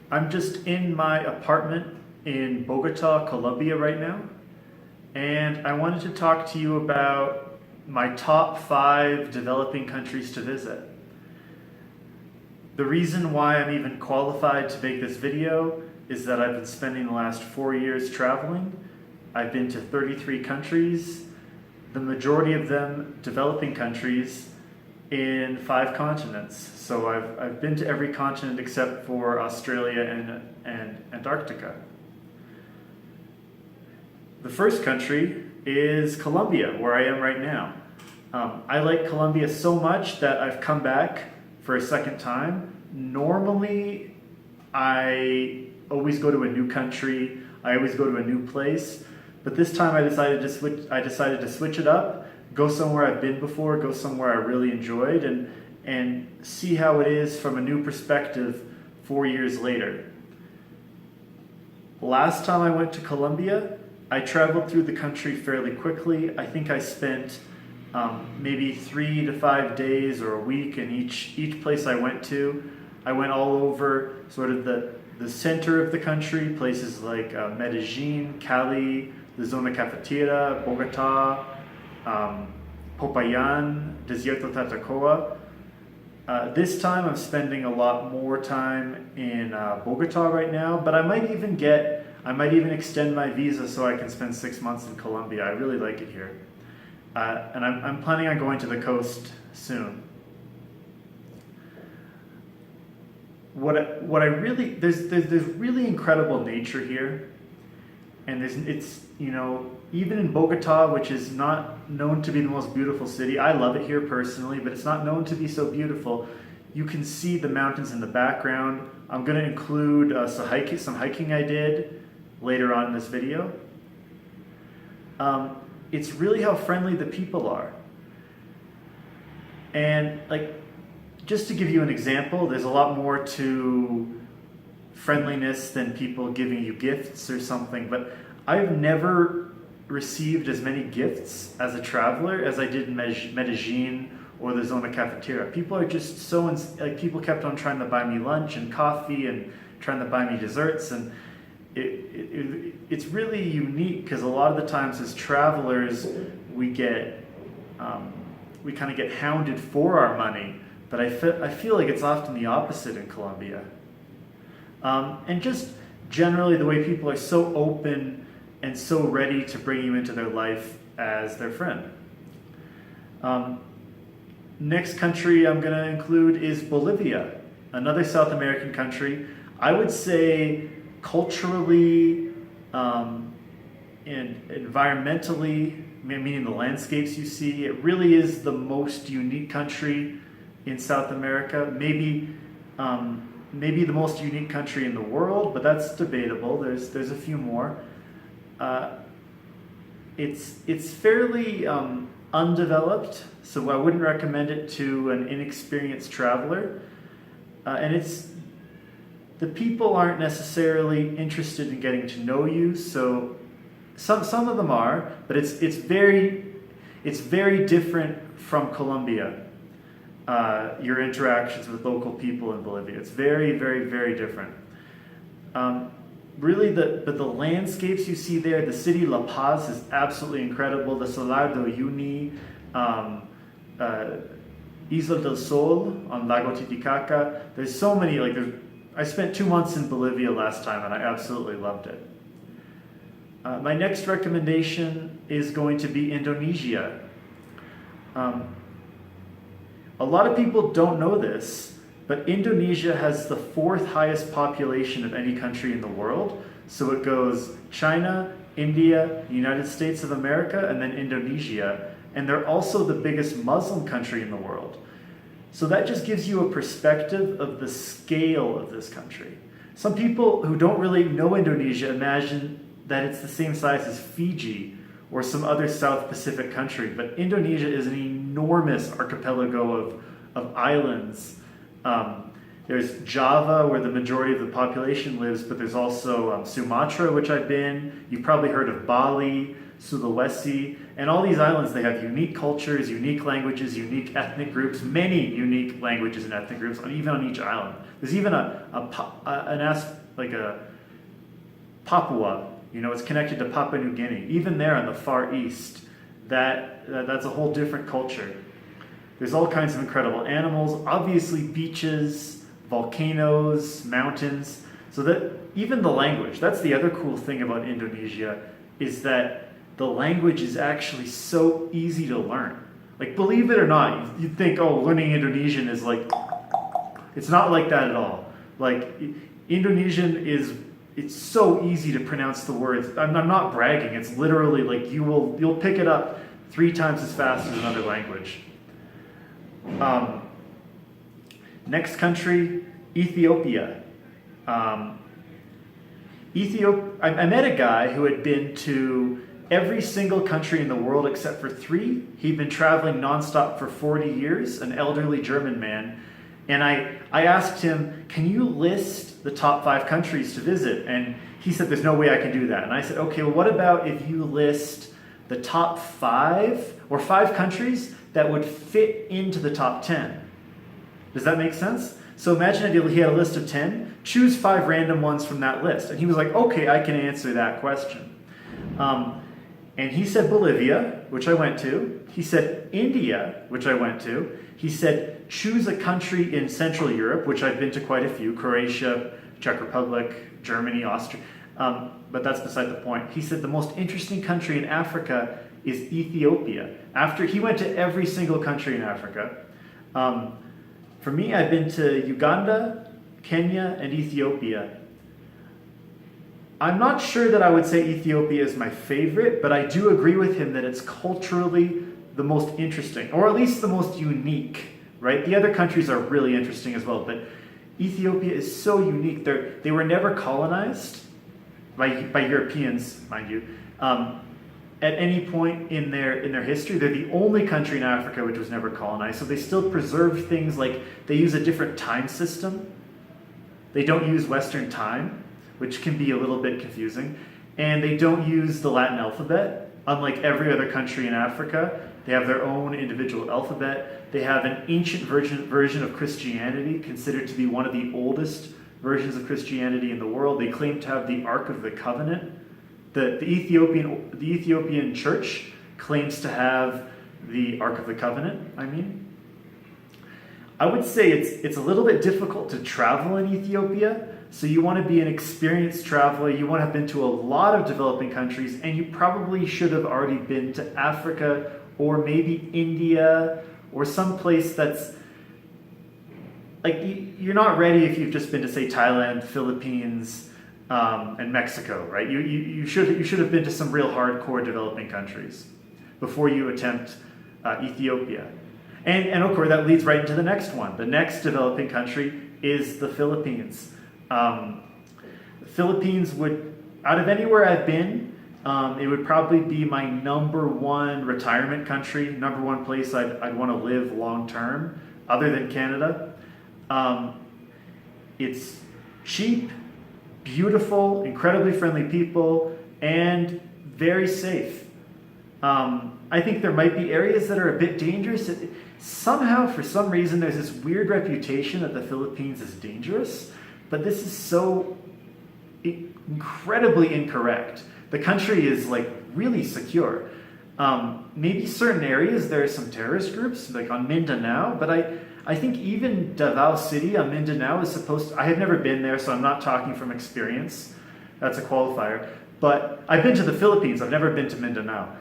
I'm just in my apartment in Bogota, Colombia right now, and I wanted to talk to you about my top 5 developing countries to visit. The reason why I'm even qualified to make this video is that I've been spending the last 4 years traveling. I've been to 33 countries, the majority of them developing countries in 5 continents. So I've been to every continent except for Australia and Antarctica. The first country is Colombia, where I am right now. I like Colombia so much that I've come back for a second time. Normally, I always go to a new country. I always go to a new place. But this time I decided to switch it up, go somewhere I've been before, go somewhere I really enjoyed, and see how it is from a new perspective 4 years later. Last time I went to Colombia, I traveled through the country fairly quickly. I think I spent maybe 3 to 5 days or a week in each place I went to. I went all over sort of the center of the country, places like Medellin, Cali, the Zona Cafetera, Bogota, Popayan, Desierto Tatacoa. This time I'm spending a lot more time in Bogota right now, but I might even extend my visa so I can spend 6 months in Colombia. I really like it here. And I'm planning on going to the coast soon. There's really incredible nature here, and even in Bogota, which is not known to be the most beautiful city. I love it here personally, but it's not known to be so beautiful. You can see the mountains in the background. I'm going to include some hiking I did later on in this video. It's really how friendly the people are. And just to give you an example, there's a lot more to friendliness than people giving you gifts or something, but I've never received as many gifts as a traveler as I did in Medellin or the Zona Cafetera. People are just people kept on trying to buy me lunch and coffee and trying to buy me desserts, and it's really unique because a lot of the times as travelers we kind of get hounded for our money, but I feel like it's often the opposite in Colombia. And just generally the way people are so open and so ready to bring you into their life as their friend. Next country I'm going to include is Bolivia, another South American country. I would say culturally and environmentally, meaning the landscapes you see, it really is the most unique country in South America. Maybe the most unique country in the world, but that's debatable. There's a few more. It's fairly undeveloped, so I wouldn't recommend it to an inexperienced traveler. And the people aren't necessarily interested in getting to know you. So some of them are, but it's very different from Colombia. Your interactions with local people in Bolivia, it's very, very, very different. Really, the landscapes you see there, the city La Paz is absolutely incredible. The Salar de Uyuni, Isla del Sol on Lago Titicaca. There's so many, I spent 2 months in Bolivia last time and I absolutely loved it. My next recommendation is going to be Indonesia. A lot of people don't know this, but Indonesia has the 4th highest population of any country in the world. So it goes China, India, United States of America, and then Indonesia. And they're also the biggest Muslim country in the world. So that just gives you a perspective of the scale of this country. Some people who don't really know Indonesia imagine that it's the same size as Fiji or some other South Pacific country, but Indonesia is an enormous archipelago of islands. There's Java, where the majority of the population lives, but there's also Sumatra, which I've been. You've probably heard of Bali. Sulawesi, and all these islands, they have unique cultures, unique languages, unique ethnic groups, many unique languages and ethnic groups, even on each island. There's even like a Papua, it's connected to Papua New Guinea. Even there on the far east, that's a whole different culture. There's all kinds of incredible animals, obviously beaches, volcanoes, mountains, so that even the language, that's the other cool thing about Indonesia, is that the language is actually so easy to learn. Like, believe it or not, you'd think, oh, learning Indonesian is like, it's not like that at all. Like, Indonesian it's so easy to pronounce the words. I'm not bragging, it's literally like you'll pick it up 3 times as fast as another language. Next country, Ethiopia. I met a guy who had been to every single country in the world except for 3. He'd been traveling nonstop for 40 years, an elderly German man. And I asked him, can you list the top 5 countries to visit? And he said, there's no way I can do that. And I said, okay, well, what about if you list the top 5 or 5 countries that would fit into the top 10? Does that make sense? So imagine if he had a list of 10, choose 5 random ones from that list. And he was like, okay, I can answer that question. And he said Bolivia, which I went to. He said India, which I went to. He said choose a country in Central Europe, which I've been to quite a few, Croatia, Czech Republic, Germany, Austria. But that's beside the point. He said the most interesting country in Africa is Ethiopia. After he went to every single country in Africa. For me, I've been to Uganda, Kenya, and Ethiopia. I'm not sure that I would say Ethiopia is my favorite, but I do agree with him that it's culturally the most interesting, or at least the most unique, right? The other countries are really interesting as well, but Ethiopia is so unique. They were never colonized by Europeans, mind you, at any point in their history. They're the only country in Africa which was never colonized, so they still preserve things like they use a different time system. They don't use Western time, which can be a little bit confusing, and they don't use the Latin alphabet. Unlike every other country in Africa, they have their own individual alphabet. They have an ancient version of Christianity, considered to be one of the oldest versions of Christianity in the world. They claim to have the Ark of the Covenant. The Ethiopian church claims to have the Ark of the Covenant, I would say it's a little bit difficult to travel in Ethiopia. So you want to be an experienced traveler, you want to have been to a lot of developing countries, and you probably should have already been to Africa or maybe India or some place that's like, you're not ready if you've just been to, say, Thailand, Philippines, and Mexico, right? You should have been to some real hardcore developing countries before you attempt Ethiopia. And of course, that leads right into the next one. The next developing country is the Philippines. The Philippines would, out of anywhere I've been, it would probably be my number 1 retirement country, number 1 place I'd want to live long term, other than Canada. It's cheap, beautiful, incredibly friendly people, and very safe. I think there might be areas that are a bit dangerous. Somehow, for some reason, there's this weird reputation that the Philippines is dangerous. But this is so incredibly incorrect. The country is like really secure. Maybe certain areas there are some terrorist groups, like on Mindanao, but I think even Davao City on Mindanao is supposed to, I have never been there, so I'm not talking from experience. That's a qualifier. But I've been to the Philippines, I've never been to Mindanao.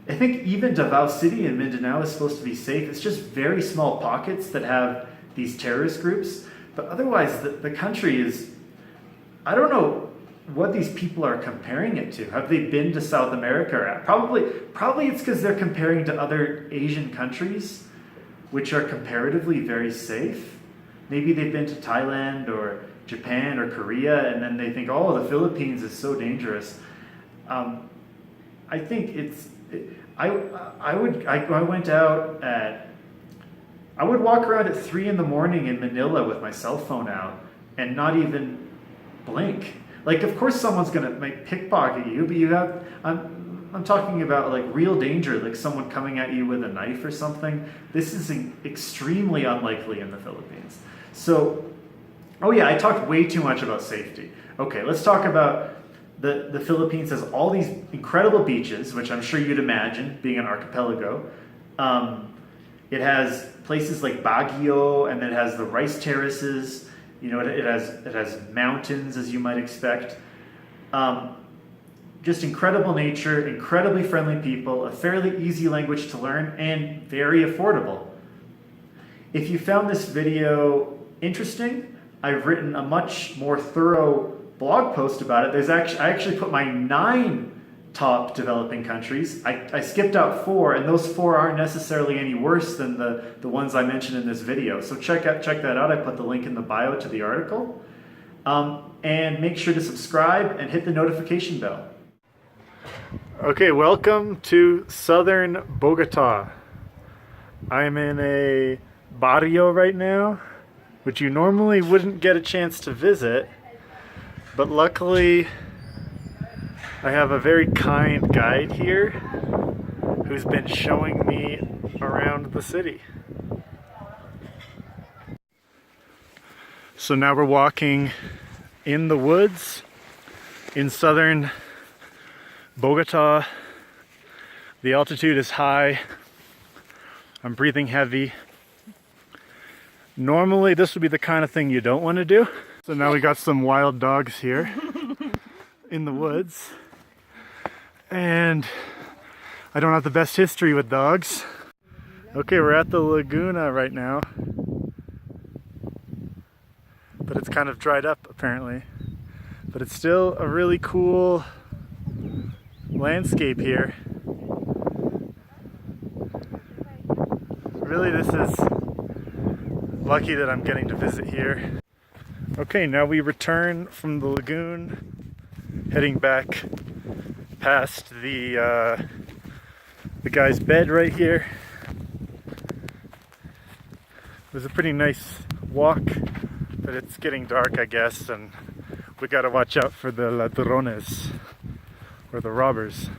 I think even Davao City in Mindanao is supposed to be safe. It's just very small pockets that have these terrorist groups. But otherwise, the country is, I don't know what these people are comparing it to. Have they been to South America? Probably it's because they're comparing to other Asian countries, which are comparatively very safe. Maybe they've been to Thailand or Japan or Korea, and then they think, oh, the Philippines is so dangerous. I think I went out at, I would walk around at 3 a.m. in Manila with my cell phone out and not even blink. Like, of course someone's gonna pickpocket you, but you have, I'm talking about like real danger, like someone coming at you with a knife or something. This is extremely unlikely in the Philippines. So, oh yeah, I talked way too much about safety. Okay, let's talk about the Philippines has all these incredible beaches, which I'm sure you'd imagine being an archipelago. It has places like Baguio, and it has the rice terraces. You know, it has mountains, as you might expect. Just incredible nature, incredibly friendly people, a fairly easy language to learn, and very affordable. If you found this video interesting, I've written a much more thorough blog post about it. I actually put my 9 top developing countries. I skipped out 4, and those 4 aren't necessarily any worse than the ones I mentioned in this video. So check that out. I put the link in the bio to the article. And make sure to subscribe and hit the notification bell. Okay, welcome to southern Bogota. I'm in a barrio right now, which you normally wouldn't get a chance to visit, but luckily I have a very kind guide here who's been showing me around the city. So now we're walking in the woods in southern Bogota. The altitude is high. I'm breathing heavy. Normally this would be the kind of thing you don't want to do. So now we got some wild dogs here in the woods. And I don't have the best history with dogs. Okay, we're at the Laguna right now. But it's kind of dried up apparently. But it's still a really cool landscape here. Really, this is lucky that I'm getting to visit here. Okay, now we return from the lagoon, heading back past the guy's bed right here. It was a pretty nice walk, but it's getting dark, I guess, and we gotta watch out for the ladrones, or the robbers.